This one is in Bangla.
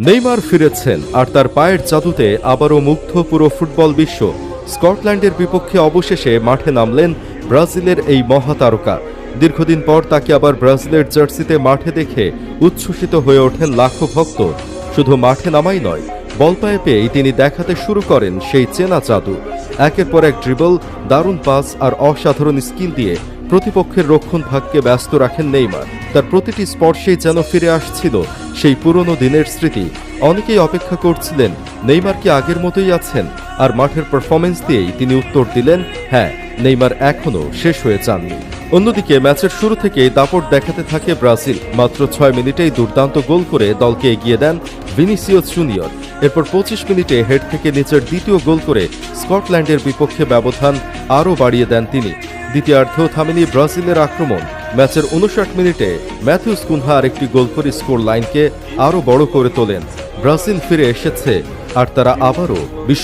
নেইমার ফিরেছেন আর তার পায়ের জাদুতে আবারও মুগ্ধ পুরো ফুটবল বিশ্ব। স্কটল্যান্ডের বিপক্ষে অবশেষে মাঠে নামলেন ব্রাজিলের এই মহাতারকা। দীর্ঘদিন পর তাকে আবার ব্রাজিলের জার্সিতে মাঠে দেখে উচ্ছ্বসিত হয়ে ওঠেন লাখো ভক্ত। শুধু মাঠে নামাই নয়, বল পায়ে পেয়েই তিনি দেখাতে শুরু করেন সেই চেনা জাদু। একের পর এক ড্রিবল, দারুণ পাস আর অসাধারণ স্কিল দিয়ে প্রতিপক্ষের রক্ষণ ভাগকে ব্যস্ত রাখেন নেইমার। তার প্রতিটি স্পর্শেই যেন ফিরে আসছিল সেই পুরনো দিনের স্মৃতি। অনেকেই অপেক্ষা করছিলেন নেইমার কি আগের মতোই আছেন, আর মাঠের পারফরমেন্স দিয়েই তিনি উত্তর দিলেন, হ্যাঁ, নেইমার এখনও শেষ হয়ে যাননি। অন্যদিকে ম্যাচের শুরু থেকেই দাপট দেখাতে থাকে ব্রাজিল। মাত্র 6 মিনিটেই দুর্দান্ত গোল করে দলকে এগিয়ে দেন ভিনিসিয়াস জুনিয়র। এরপর 25 মিনিটে হেড থেকে নিচের দ্বিতীয় গোল করে স্কটল্যান্ডের বিপক্ষে ব্যবধান আরও বাড়িয়ে দেন তিনি। দ্বিতীয়ার্ধেও থামেনি ব্রাজিলের আক্রমণ। ম্যাচের 59 মিনিটে ম্যাথিউস কুনহা আরেকটি গোল করে স্কোর লাইনকে আরও বড় করে তোলেন। ব্রাজিল ফিরে এসেছে আর তারা আবারও বিশ্ব